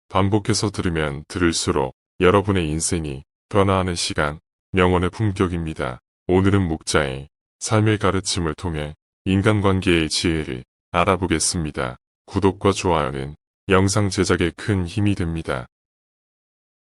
반복해서 들으면 들을수록 여러분의 인생이 변화하는 시간, 명언의 품격입니다. 오늘은 목자의 삶의 가르침을 통해 인간관계의 지혜를 알아보겠습니다. 구독과 좋아요는 영상 제작에 큰 힘이 됩니다.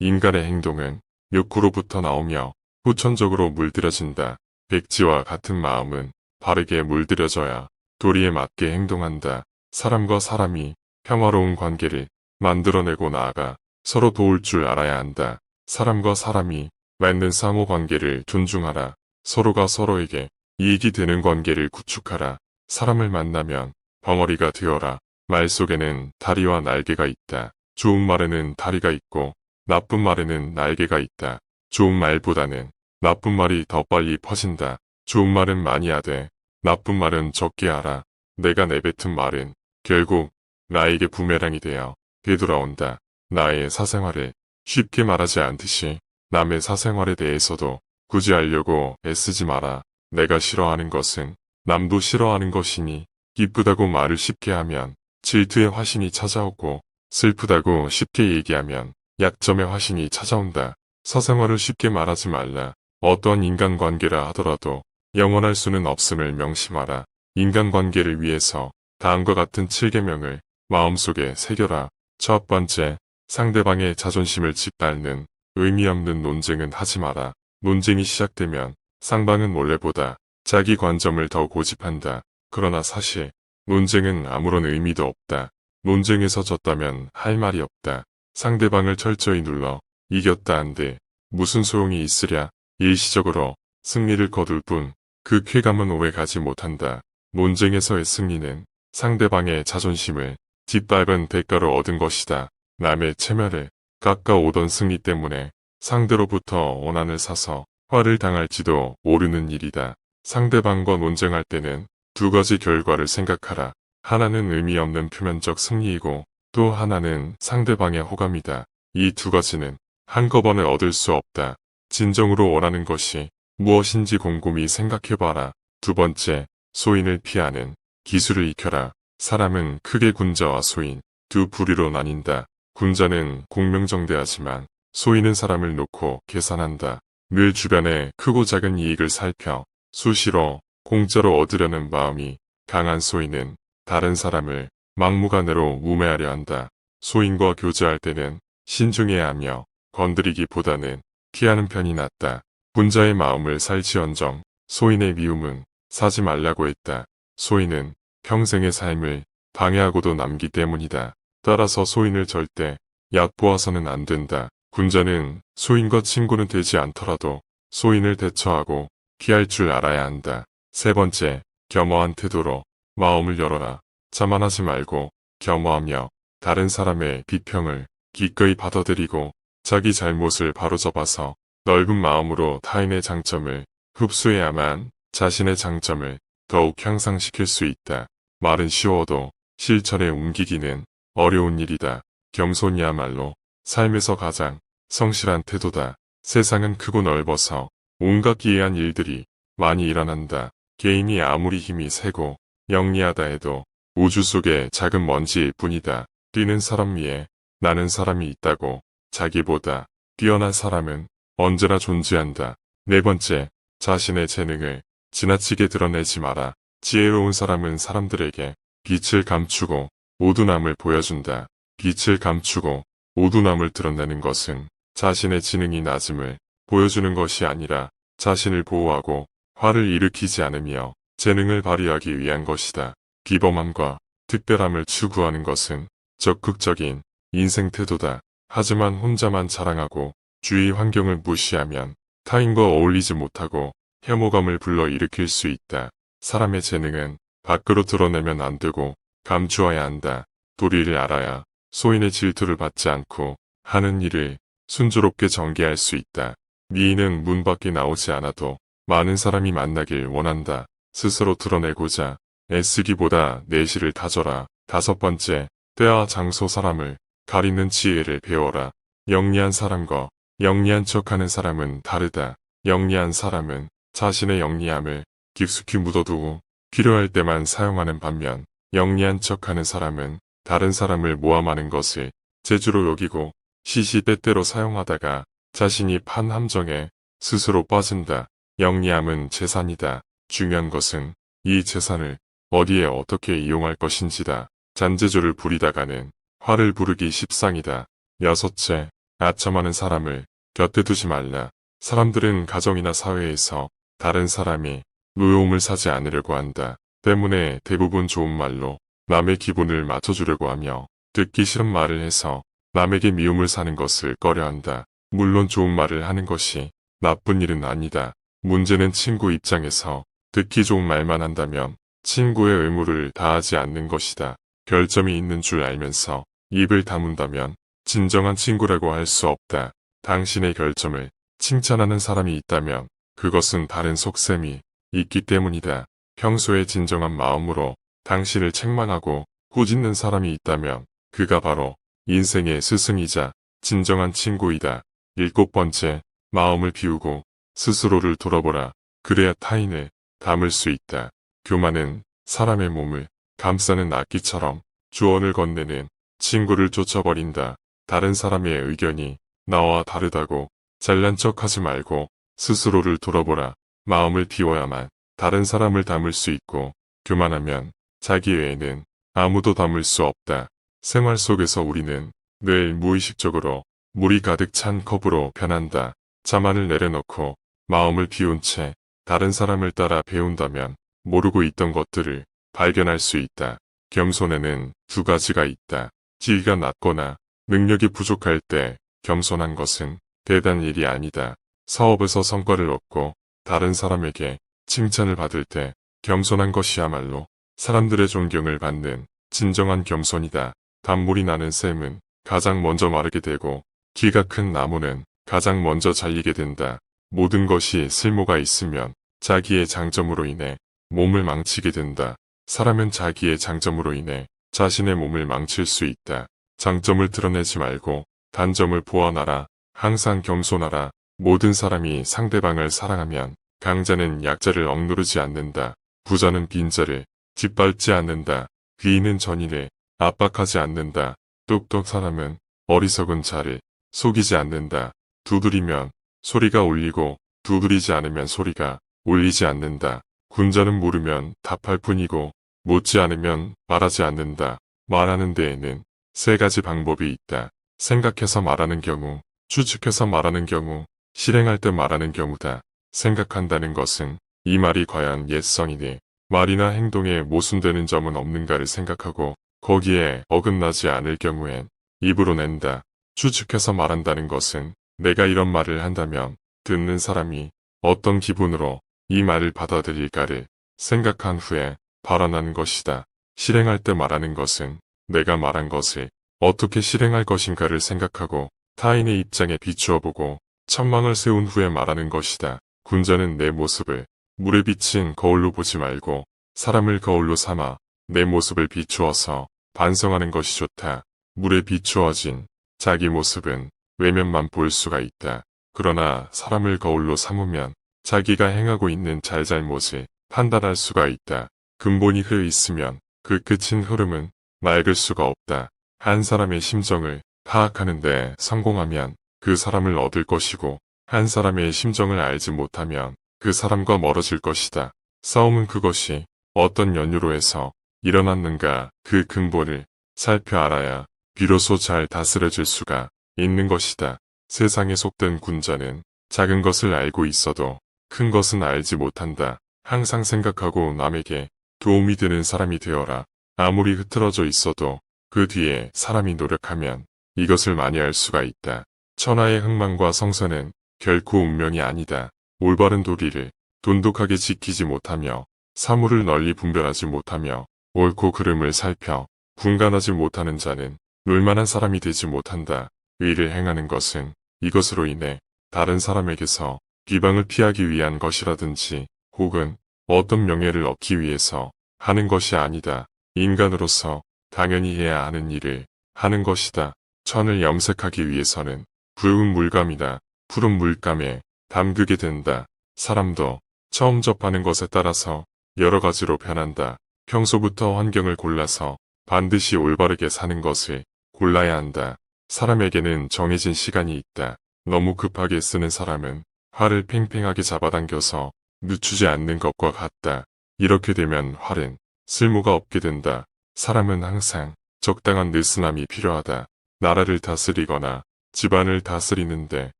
인간의 행동은 욕구로부터 나오며 후천적으로 물들여진다. 백지와 같은 마음은 바르게 물들여져야 도리에 맞게 행동한다. 사람과 사람이 평화로운 관계를 만들어내고 나아가 서로 도울 줄 알아야 한다. 사람과 사람이 맺는 상호관계를 존중하라. 서로가 서로에게 이익이 되는 관계를 구축하라. 사람을 만나면 벙어리가 되어라. 말 속에는 다리와 날개가 있다. 좋은 말에는 다리가 있고 나쁜 말에는 날개가 있다. 좋은 말보다는 나쁜 말이 더 빨리 퍼진다. 좋은 말은 많이 하되 나쁜 말은 적게 하라. 내가 내뱉은 말은 결국 나에게 부메랑이 되어 되돌아온다. 나의 사생활을 쉽게 말하지 않듯이 남의 사생활에 대해서도 굳이 알려고 애쓰지 마라. 내가 싫어하는 것은 남도 싫어하는 것이니 기쁘다고 말을 쉽게 하면 질투의 화신이 찾아오고 슬프다고 쉽게 얘기하면 약점의 화신이 찾아온다. 사생활을 쉽게 말하지 말라. 어떠한 인간관계라 하더라도 영원할 수는 없음을 명심하라. 인간관계를 위해서 다음과 같은 7계명을 마음속에 새겨라. 첫 번째, 상대방의 자존심을 짓밟는 의미 없는 논쟁은 하지 마라. 논쟁이 시작되면 상방은 원래보다 자기 관점을 더 고집한다. 그러나 사실 논쟁은 아무런 의미도 없다. 논쟁에서 졌다면 할 말이 없다. 상대방을 철저히 눌러 이겼다 한들 무슨 소용이 있으랴. 일시적으로 승리를 거둘 뿐 그 쾌감은 오래 가지 못한다. 논쟁에서의 승리는 상대방의 자존심을 짓밟은 대가로 얻은 것이다. 남의 체면을 깎아오던 승리 때문에 상대로부터 원한을 사서 화를 당할지도 모르는 일이다. 상대방과 논쟁할 때는 두 가지 결과를 생각하라. 하나는 의미 없는 표면적 승리이고 또 하나는 상대방의 호감이다. 이 두 가지는 한꺼번에 얻을 수 없다. 진정으로 원하는 것이 무엇인지 곰곰이 생각해봐라. 두 번째, 소인을 피하는 기술을 익혀라. 사람은 크게 군자와 소인, 두 부류로 나뉜다. 군자는 공명정대하지만 소인은 사람을 놓고 계산한다. 늘 주변의 크고 작은 이익을 살펴 수시로 공짜로 얻으려는 마음이 강한 소인은 다른 사람을 막무가내로 우매하려 한다. 소인과 교제할 때는 신중해야 하며 건드리기보다는 피하는 편이 낫다. 군자의 마음을 살지언정 소인의 미움은 사지 말라고 했다. 소인은 평생의 삶을 방해하고도 남기 때문이다. 따라서 소인을 절대 얕보아서는 안 된다. 군자는 소인과 친구는 되지 않더라도 소인을 대처하고 피할 줄 알아야 한다. 세 번째, 겸허한 태도로 마음을 열어라. 자만하지 말고 겸허하며 다른 사람의 비평을 기꺼이 받아들이고 자기 잘못을 바로잡아서 넓은 마음으로 타인의 장점을 흡수해야만 자신의 장점을 더욱 향상시킬 수 있다. 말은 쉬워도 실천에 옮기기는 어려운 일이다. 겸손이야말로 삶에서 가장 성실한 태도다. 세상은 크고 넓어서 온갖 기이한 일들이 많이 일어난다. 개인이 아무리 힘이 세고 영리하다 해도 우주 속의 작은 먼지일 뿐이다. 뛰는 사람 위에 나는 사람이 있다고 자기보다 뛰어난 사람은 언제나 존재한다. 네 번째, 자신의 재능을 지나치게 드러내지 마라. 지혜로운 사람은 사람들에게 빛을 감추고 우둔함을 보여준다. 빛을 감추고 우둔함을 드러내는 것은 자신의 지능이 낮음을 보여주는 것이 아니라 자신을 보호하고 화를 일으키지 않으며 재능을 발휘하기 위한 것이다. 비범함과 특별함을 추구하는 것은 적극적인 인생 태도다. 하지만 혼자만 자랑하고 주위 환경을 무시하면 타인과 어울리지 못하고 혐오감을 불러일으킬 수 있다. 사람의 재능은 밖으로 드러내면 안 되고 감추어야 한다. 도리를 알아야 소인의 질투를 받지 않고 하는 일을 순조롭게 전개할 수 있다. 미인은 문 밖에 나오지 않아도 많은 사람이 만나길 원한다. 스스로 드러내고자 애쓰기보다 내실을 다져라. 다섯 번째, 때와 장소 사람을 가리는 지혜를 배워라. 영리한 사람과 영리한 척하는 사람은 다르다. 영리한 사람은 자신의 영리함을 깊숙이 묻어두고 필요할 때만 사용하는 반면 영리한 척하는 사람은 다른 사람을 모함하는 것을 재주로 여기고 시시때때로 사용하다가 자신이 판 함정에 스스로 빠진다. 영리함은 재산이다. 중요한 것은 이 재산을 어디에 어떻게 이용할 것인지다. 잔재주를 부리다가는 화를 부르기 십상이다. 여섯째, 아첨하는 사람을 곁에 두지 말라. 사람들은 가정이나 사회에서 다른 사람이 노여움을 사지 않으려고 한다. 때문에 대부분 좋은 말로 남의 기분을 맞춰주려고 하며 듣기 싫은 말을 해서 남에게 미움을 사는 것을 꺼려한다. 물론 좋은 말을 하는 것이 나쁜 일은 아니다. 문제는 친구 입장에서 듣기 좋은 말만 한다면 친구의 의무를 다하지 않는 것이다. 결점이 있는 줄 알면서 입을 다문다면 진정한 친구라고 할 수 없다. 당신의 결점을 칭찬하는 사람이 있다면 그것은 다른 속셈이 있기 때문이다. 평소에 진정한 마음으로 당신을 책망하고 꾸짖는 사람이 있다면 그가 바로 인생의 스승이자 진정한 친구이다. 일곱 번째, 마음을 비우고 스스로를 돌아보라. 그래야 타인을 담을 수 있다. 교만은 사람의 몸을 감싸는 악기처럼 조언을 건네는 친구를 쫓아버린다. 다른 사람의 의견이 나와 다르다고 잘난 척하지 말고 스스로를 돌아보라. 마음을 비워야만 다른 사람을 담을 수 있고 교만하면 자기 외에는 아무도 담을 수 없다. 생활 속에서 우리는 늘 무의식적으로 물이 가득 찬 컵으로 변한다. 자만을 내려놓고 마음을 비운 채 다른 사람을 따라 배운다면 모르고 있던 것들을 발견할 수 있다. 겸손에는 두 가지가 있다. 지위가 낮거나 능력이 부족할 때 겸손한 것은 대단한 일이 아니다. 사업에서 성과를 얻고 다른 사람에게 칭찬을 받을 때 겸손한 것이야말로 사람들의 존경을 받는 진정한 겸손이다. 단물이 나는 샘은 가장 먼저 마르게 되고 키가 큰 나무는 가장 먼저 잘리게 된다. 모든 것이 쓸모가 있으면 자기의 장점으로 인해 몸을 망치게 된다. 사람은 자기의 장점으로 인해 자신의 몸을 망칠 수 있다. 장점을 드러내지 말고 단점을 보완하라. 항상 겸손하라. 모든 사람이 상대방을 사랑하면 강자는 약자를 억누르지 않는다. 부자는 빈자를 짓밟지 않는다. 귀인은 전인을 압박하지 않는다. 똑똑 사람은 어리석은 자를 속이지 않는다. 두드리면 소리가 울리고 두드리지 않으면 소리가 울리지 않는다. 군자는 물으면 답할 뿐이고 묻지 않으면 말하지 않는다. 말하는 데에는 세 가지 방법이 있다. 생각해서 말하는 경우, 추측해서 말하는 경우, 실행할 때 말하는 경우다. 생각한다는 것은 이 말이 과연 옛성이니 말이나 행동에 모순되는 점은 없는가를 생각하고 거기에 어긋나지 않을 경우엔 입으로 낸다. 추측해서 말한다는 것은 내가 이런 말을 한다면 듣는 사람이 어떤 기분으로 이 말을 받아들일까를 생각한 후에 발언하는 것이다. 실행할 때 말하는 것은 내가 말한 것을 어떻게 실행할 것인가를 생각하고 타인의 입장에 비추어 보고 천망을 세운 후에 말하는 것이다. 군자는 내 모습을 물에 비친 거울로 보지 말고 사람을 거울로 삼아 내 모습을 비추어서 반성하는 것이 좋다. 물에 비추어진 자기 모습은 외면만 볼 수가 있다. 그러나 사람을 거울로 삼으면 자기가 행하고 있는 잘잘못을 판단할 수가 있다. 근본이 흐 있으면 그 끝인 흐름은 맑을 수가 없다. 한 사람의 심정을 파악하는데 성공하면 그 사람을 얻을 것이고 한 사람의 심정을 알지 못하면 그 사람과 멀어질 것이다. 싸움은 그것이 어떤 연유로 해서 일어났는가 그 근본을 살펴 알아야 비로소 잘 다스려질 수가 있는 것이다. 세상에 속된 군자는 작은 것을 알고 있어도 큰 것은 알지 못한다. 항상 생각하고 남에게 도움이 되는 사람이 되어라. 아무리 흐트러져 있어도 그 뒤에 사람이 노력하면 이것을 많이 알 수가 있다. 천하의 흥망과 성선은 결코 운명이 아니다. 올바른 도리를 돈독하게 지키지 못하며 사물을 널리 분별하지 못하며 옳고 그름을 살펴 분간하지 못하는 자는 놀만한 사람이 되지 못한다. 의를 행하는 것은 이것으로 인해 다른 사람에게서 비방을 피하기 위한 것이라든지 혹은 어떤 명예를 얻기 위해서 하는 것이 아니다. 인간으로서 당연히 해야 하는 일을 하는 것이다. 천을 염색하기 위해서는 붉은 물감이나 푸른 물감에 담그게 된다. 사람도 처음 접하는 것에 따라서 여러 가지로 변한다. 평소부터 환경을 골라서 반드시 올바르게 사는 것을 골라야 한다. 사람에게는 정해진 시간이 있다. 너무 급하게 쓰는 사람은 활을 팽팽하게 잡아당겨서 늦추지 않는 것과 같다. 이렇게 되면 활은 쓸모가 없게 된다. 사람은 항상 적당한 느슨함이 필요하다. 나라를 다스리거나 집안을 다스리는데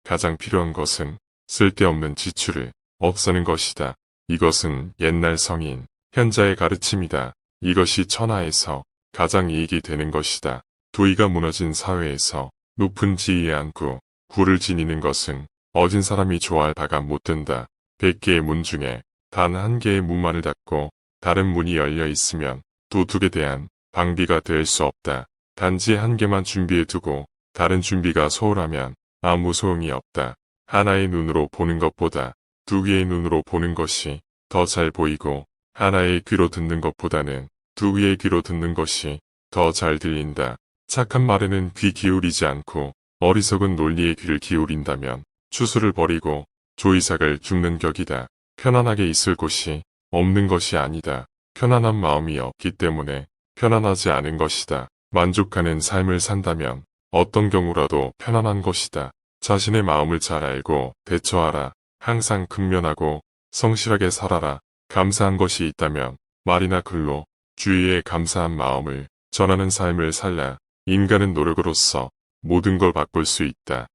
가장 필요한 것은 쓸데없는 지출을 없애는 것이다. 이것은 옛날 성인, 현자의 가르침이다. 이것이 천하에서 가장 이익이 되는 것이다. 도의가 무너진 사회에서 높은 지위에 앉고 구를 지니는 것은 어진 사람이 좋아할 바가 못 된다. 100개의 문 중에 단 한 개의 문만을 닫고 다른 문이 열려 있으면 도둑에 대한 방비가 될 수 없다. 단지 한 개만 준비해 두고 다른 준비가 소홀하면 아무 소용이 없다. 하나의 눈으로 보는 것보다 두 개의 눈으로 보는 것이 더 잘 보이고 하나의 귀로 듣는 것보다는 두 개의 귀로 듣는 것이 더 잘 들린다. 착한 말에는 귀 기울이지 않고 어리석은 논리에 귀를 기울인다면 추수를 버리고 조이삭을 죽는 격이다. 편안하게 있을 곳이 없는 것이 아니다. 편안한 마음이 없기 때문에 편안하지 않은 것이다. 만족하는 삶을 산다면 어떤 경우라도 편안한 것이다. 자신의 마음을 잘 알고 대처하라. 항상 근면하고 성실하게 살아라. 감사한 것이 있다면 말이나 글로 주위에 감사한 마음을 전하는 삶을 살라. 인간은 노력으로서 모든 걸 바꿀 수 있다.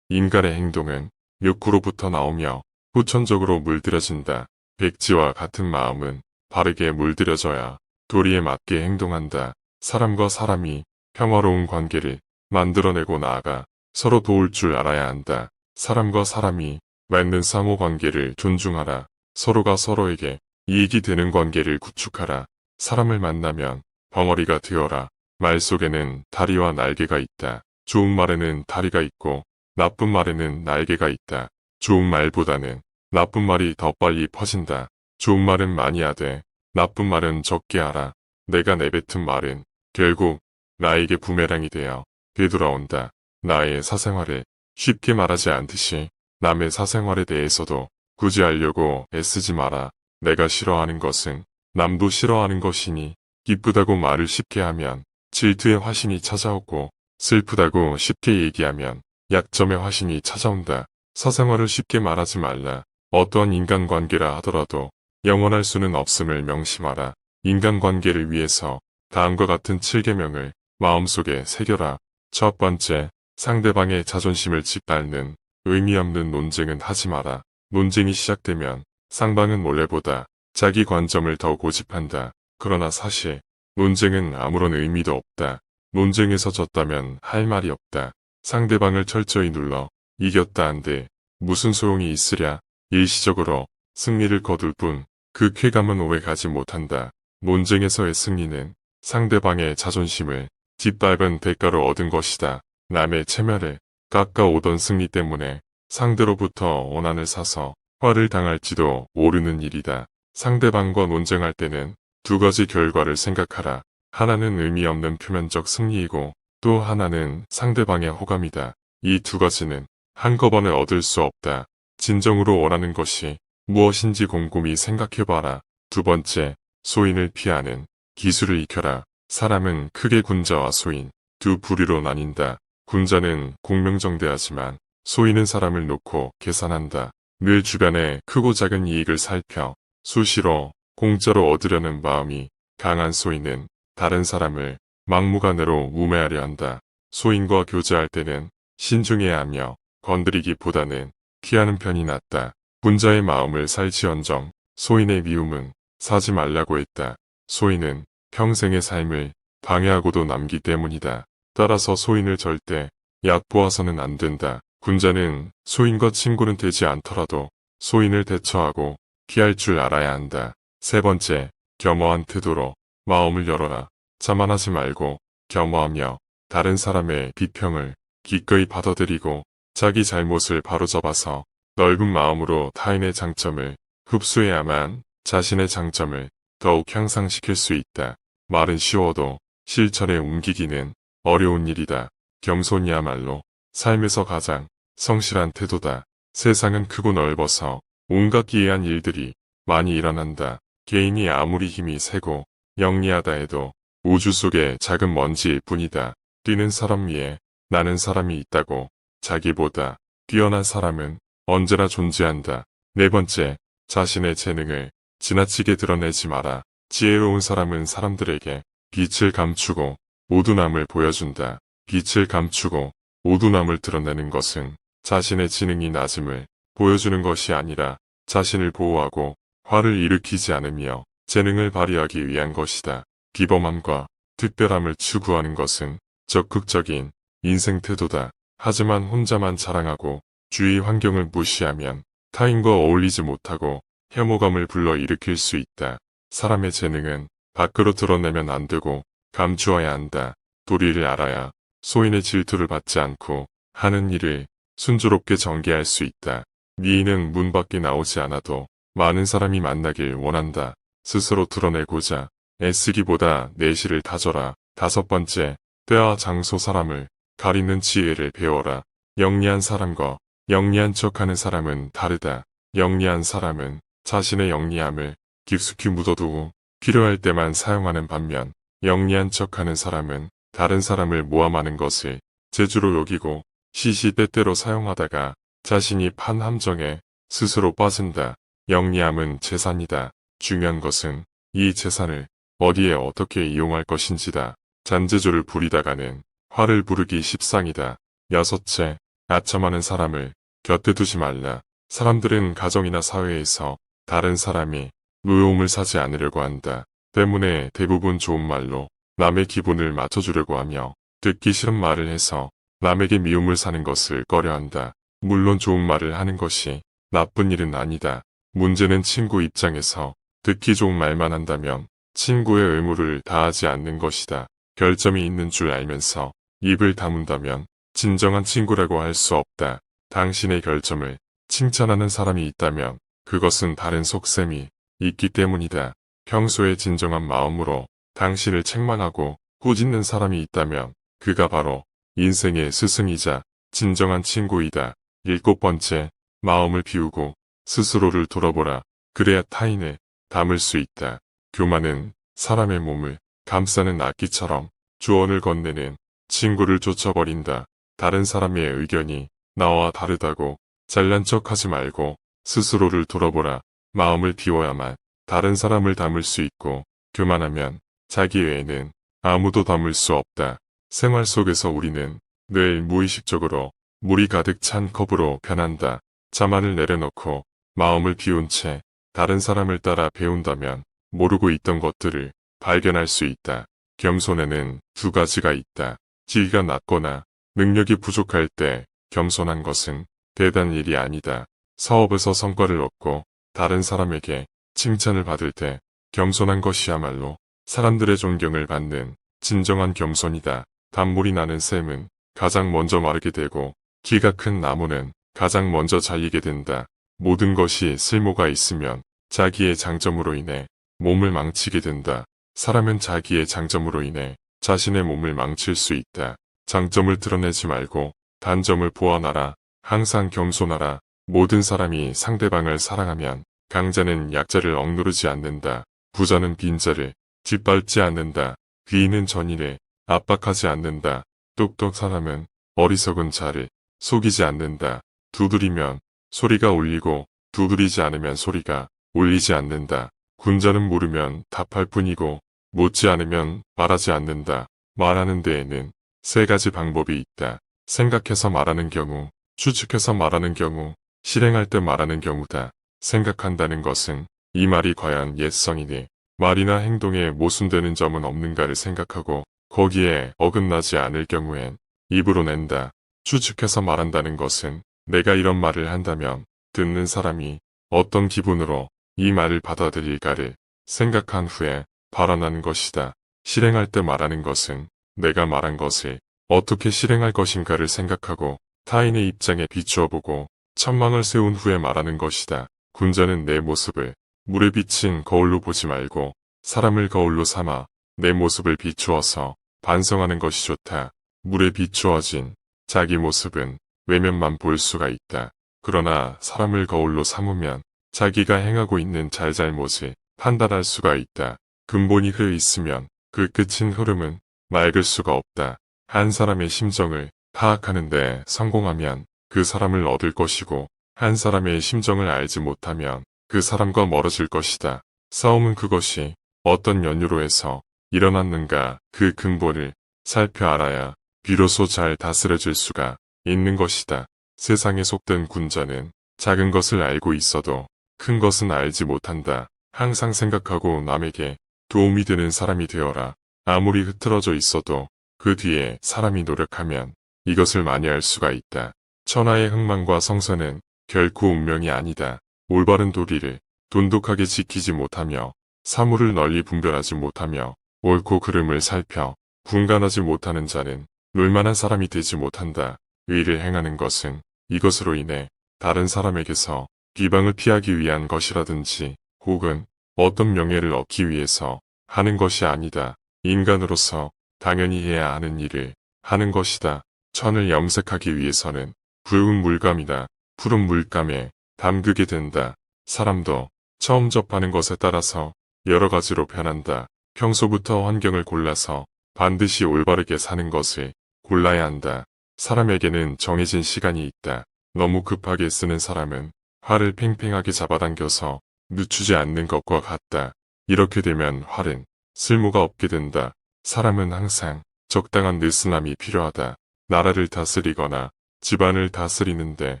인간의 행동은 욕구로부터 나오며 후천적으로 물들여진다. 백지와 같은 마음은 바르게 물들여져야 도리에 맞게 행동한다. 사람과 사람이 평화로운 관계를 만들어내고 나아가 서로 도울 줄 알아야 한다. 사람과 사람이 맺는 상호관계를 존중하라. 서로가 서로에게 이익이 되는 관계를 구축하라. 사람을 만나면 벙어리가 되어라. 말 속에는 다리와 날개가 있다. 좋은 말에는 다리가 있고 나쁜 말에는 날개가 있다. 좋은 말보다는 나쁜 말이 더 빨리 퍼진다. 좋은 말은 많이 하되 나쁜 말은 적게 하라. 내가 내뱉은 말은 결국 나에게 부메랑이 되어 되돌아온다. 나의 사생활을 쉽게 말하지 않듯이 남의 사생활에 대해서도 굳이 알려고 애쓰지 마라. 내가 싫어하는 것은 남도 싫어하는 것이니 기쁘다고 말을 쉽게 하면 질투의 화신이 찾아오고 슬프다고 쉽게 얘기하면 약점의 화신이 찾아온다. 사생활을 쉽게 말하지 말라. 어떠한 인간관계라 하더라도 영원할 수는 없음을 명심하라. 인간관계를 위해서 다음과 같은 7계명을 마음속에 새겨라. 첫 번째, 상대방의 자존심을 짓밟는 의미 없는 논쟁은 하지 마라. 논쟁이 시작되면 상방은 몰래보다 자기 관점을 더 고집한다. 그러나 사실 논쟁은 아무런 의미도 없다. 논쟁에서 졌다면 할 말이 없다. 상대방을 철저히 눌러 이겼다 한들 무슨 소용이 있으랴. 일시적으로 승리를 거둘 뿐 그 쾌감은 오래 가지 못한다. 논쟁에서의 승리는 상대방의 자존심을 짓밟은 대가로 얻은 것이다. 남의 체면을 깎아오던 승리 때문에 상대로부터 원한을 사서 화를 당할지도 모르는 일이다. 상대방과 논쟁할 때는 두 가지 결과를 생각하라. 하나는 의미 없는 표면적 승리이고 또 하나는 상대방의 호감이다. 이 두 가지는 한꺼번에 얻을 수 없다. 진정으로 원하는 것이 무엇인지 곰곰이 생각해봐라. 두 번째, 소인을 피하는 기술을 익혀라. 사람은 크게 군자와 소인, 두 부류로 나뉜다. 군자는 공명정대하지만 소인은 사람을 놓고 계산한다. 늘 주변의 크고 작은 이익을 살펴 수시로 공짜로 얻으려는 마음이 강한 소인은 다른 사람을 막무가내로 우매하려 한다. 소인과 교제할 때는 신중해야 하며 건드리기보다는 피하는 편이 낫다. 군자의 마음을 살지언정 소인의 미움은 사지 말라고 했다. 소인은 평생의 삶을 방해하고도 남기 때문이다. 따라서 소인을 절대 얕보아서는 안 된다. 군자는 소인과 친구는 되지 않더라도 소인을 대처하고 피할 줄 알아야 한다. 세 번째, 겸허한 태도로 마음을 열어라. 자만하지 말고 겸허하며 다른 사람의 비평을 기꺼이 받아들이고 자기 잘못을 바로잡아서 넓은 마음으로 타인의 장점을 흡수해야만 자신의 장점을 더욱 향상시킬 수 있다. 말은 쉬워도 실천에 옮기기는 어려운 일이다. 겸손이야말로 삶에서 가장 성실한 태도다. 세상은 크고 넓어서 온갖 기이한 일들이 많이 일어난다. 개인이 아무리 힘이 세고 영리하다 해도 우주 속의 작은 먼지일 뿐이다. 뛰는 사람 위에 나는 사람이 있다고. 자기보다 뛰어난 사람은 언제나 존재한다. 네 번째, 자신의 재능을 지나치게 드러내지 마라. 지혜로운 사람은 사람들에게 빛을 감추고 우둔함을 보여준다. 빛을 감추고 우둔함을 드러내는 것은 자신의 지능이 낮음을 보여주는 것이 아니라 자신을 보호하고 화를 일으키지 않으며 재능을 발휘하기 위한 것이다. 비범함과 특별함을 추구하는 것은 적극적인 인생 태도다. 하지만 혼자만 자랑하고 주위 환경을 무시하면 타인과 어울리지 못하고 혐오감을 불러일으킬 수 있다. 사람의 재능은 밖으로 드러내면 안 되고 감추어야 한다. 도리를 알아야 소인의 질투를 받지 않고 하는 일을 순조롭게 전개할 수 있다. 미인은 문 밖에 나오지 않아도 많은 사람이 만나길 원한다. 스스로 드러내고자 애쓰기보다 내실을 다져라. 다섯 번째, 때와 장소 사람을 가리는 지혜를 배워라. 영리한 사람과 영리한 척하는 사람은 다르다. 영리한 사람은 자신의 영리함을 깊숙이 묻어두고 필요할 때만 사용하는 반면 영리한 척하는 사람은 다른 사람을 모함하는 것을 재주로 여기고 시시때때로 사용하다가 자신이 판 함정에 스스로 빠진다. 영리함은 재산이다. 중요한 것은 이 재산을 어디에 어떻게 이용할 것인지다. 잔재주를 부리다가는 화를 부르기 십상이다. 여섯째, 아첨하는 사람을 곁에 두지 말라. 사람들은 가정이나 사회에서 다른 사람이 노여움을 사지 않으려고 한다. 때문에 대부분 좋은 말로 남의 기분을 맞춰주려고 하며 듣기 싫은 말을 해서 남에게 미움을 사는 것을 꺼려한다. 물론 좋은 말을 하는 것이 나쁜 일은 아니다. 문제는 친구 입장에서 듣기 좋은 말만 한다면 친구의 의무를 다하지 않는 것이다. 결점이 있는 줄 알면서 입을 다문다면 진정한 친구라고 할 수 없다. 당신의 결점을 칭찬하는 사람이 있다면 그것은 다른 속셈이 있기 때문이다. 평소에 진정한 마음으로 당신을 책망하고 꾸짖는 사람이 있다면 그가 바로 인생의 스승이자 진정한 친구이다. 일곱 번째, 마음을 비우고 스스로를 돌아보라. 그래야 타인을 담을 수 있다. 교만은 사람의 몸을 감싸는 악기처럼 조언을 건네는 친구를 쫓아버린다. 다른 사람의 의견이 나와 다르다고 잘난 척하지 말고 스스로를 돌아보라. 마음을 비워야만 다른 사람을 담을 수 있고 교만하면 자기 외에는 아무도 담을 수 없다. 생활 속에서 우리는 늘 무의식적으로 물이 가득 찬 컵으로 변한다. 자만을 내려놓고 마음을 비운 채 다른 사람을 따라 배운다면 모르고 있던 것들을 발견할 수 있다. 겸손에는 두 가지가 있다. 지위가 낮거나 능력이 부족할 때 겸손한 것은 대단한 일이 아니다. 사업에서 성과를 얻고 다른 사람에게 칭찬을 받을 때 겸손한 것이야말로 사람들의 존경을 받는 진정한 겸손이다. 단물이 나는 샘은 가장 먼저 마르게 되고 키가 큰 나무는 가장 먼저 잘리게 된다. 모든 것이 쓸모가 있으면 자기의 장점으로 인해 몸을 망치게 된다. 사람은 자기의 장점으로 인해 자신의 몸을 망칠 수 있다. 장점을 드러내지 말고 단점을 보완하라. 항상 겸손하라. 모든 사람이 상대방을 사랑하면 강자는 약자를 억누르지 않는다. 부자는 빈자를 짓밟지 않는다. 귀인은 전인을 압박하지 않는다. 똑똑 사람은 어리석은 자를 속이지 않는다. 두드리면 소리가 울리고 두드리지 않으면 소리가 울리지 않는다. 군자는 물으면 답할 뿐이고 묻지 않으면 말하지 않는다. 말하는 데에는 세 가지 방법이 있다. 생각해서 말하는 경우, 추측해서 말하는 경우, 실행할 때 말하는 경우다. 생각한다는 것은 이 말이 과연 옛성이니 말이나 행동에 모순되는 점은 없는가를 생각하고 거기에 어긋나지 않을 경우엔 입으로 낸다. 추측해서 말한다는 것은 내가 이런 말을 한다면 듣는 사람이 어떤 기분으로 이 말을 받아들일까를 생각한 후에 발언하는 것이다. 실행할 때 말하는 것은 내가 말한 것을 어떻게 실행할 것인가를 생각하고 타인의 입장에 비추어 보고 천망을 세운 후에 말하는 것이다. 군자는 내 모습을 물에 비친 거울로 보지 말고 사람을 거울로 삼아 내 모습을 비추어서 반성하는 것이 좋다. 물에 비추어진 자기 모습은 외면만 볼 수가 있다. 그러나 사람을 거울로 삼으면 자기가 행하고 있는 잘잘못을 판단할 수가 있다. 근본이 흐 있으면 그 끝인 흐름은 맑을 수가 없다. 한 사람의 심정을 파악하는데 성공하면 그 사람을 얻을 것이고 한 사람의 심정을 알지 못하면 그 사람과 멀어질 것이다. 싸움은 그것이 어떤 연유로 해서 일어났는가 그 근본을 살펴 알아야 비로소 잘 다스려질 수가 있는 것이다. 세상에 속된 군자는 작은 것을 알고 있어도 큰 것은 알지 못한다. 항상 생각하고 남에게 도움이 되는 사람이 되어라. 아무리 흐트러져 있어도 그 뒤에 사람이 노력하면 이것을 많이 알 수가 있다. 천하의 흥망과 성선은 결코 운명이 아니다. 올바른 도리를 돈독하게 지키지 못하며 사물을 널리 분별하지 못하며 옳고 그름을 살펴 분간하지 못하는 자는 놀만한 사람이 되지 못한다. 의를 행하는 것은 이것으로 인해 다른 사람에게서 비방을 피하기 위한 것이라든지 혹은 어떤 명예를 얻기 위해서 하는 것이 아니다. 인간으로서 당연히 해야 하는 일을 하는 것이다. 천을 염색하기 위해서는 붉은 물감이다. 푸른 물감에 담그게 된다. 사람도 처음 접하는 것에 따라서 여러 가지로 변한다. 평소부터 환경을 골라서 반드시 올바르게 사는 것을 골라야 한다. 사람에게는 정해진 시간이 있다. 너무 급하게 쓰는 사람은 활을 팽팽하게 잡아당겨서 늦추지 않는 것과 같다. 이렇게 되면 활은 쓸모가 없게 된다. 사람은 항상 적당한 느슨함이 필요하다. 나라를 다스리거나 집안을 다스리는데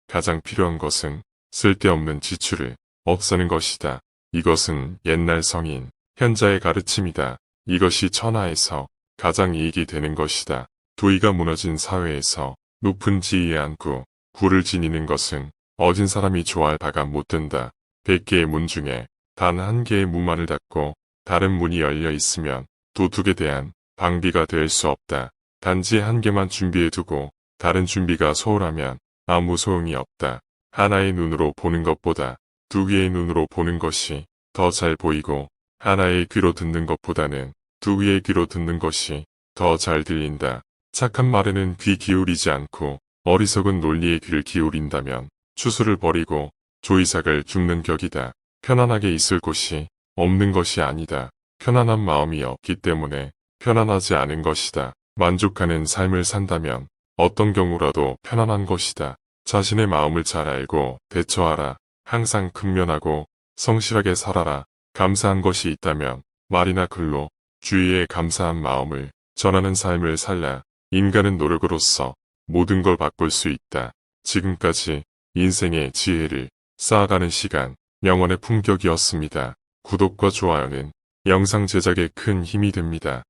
가장 필요한 것은 쓸데없는 지출을 없애는 것이다. 이것은 옛날 성인 현자의 가르침이다. 이것이 천하에서 가장 이익이 되는 것이다. 도의가 무너진 사회에서 높은 지위에 앉고 부를 지니는 것은 어진 사람이 좋아할 바가 못 된다. 100개의 문 중에 단 한 개의 문만을 닫고 다른 문이 열려 있으면 도둑에 대한 방비가 될 수 없다. 단지 한 개만 준비해 두고 다른 준비가 소홀하면 아무 소용이 없다. 하나의 눈으로 보는 것보다 두 개의 눈으로 보는 것이 더 잘 보이고 하나의 귀로 듣는 것보다는 두 개의 귀로 듣는 것이 더 잘 들린다. 착한 말에는 귀 기울이지 않고 어리석은 논리에 귀를 기울인다면 추수를 버리고 조이삭을 줍는 격이다. 편안하게 있을 곳이 없는 것이 아니다. 편안한 마음이 없기 때문에 편안하지 않은 것이다. 만족하는 삶을 산다면 어떤 경우라도 편안한 것이다. 자신의 마음을 잘 알고 대처하라. 항상 근면하고 성실하게 살아라. 감사한 것이 있다면 말이나 글로 주위에 감사한 마음을 전하는 삶을 살라. 인간은 노력으로서 모든 걸 바꿀 수 있다. 지금까지 인생의 지혜를 쌓아가는 시간, 명언의 품격이었습니다. 구독과 좋아요는 영상 제작에 큰 힘이 됩니다.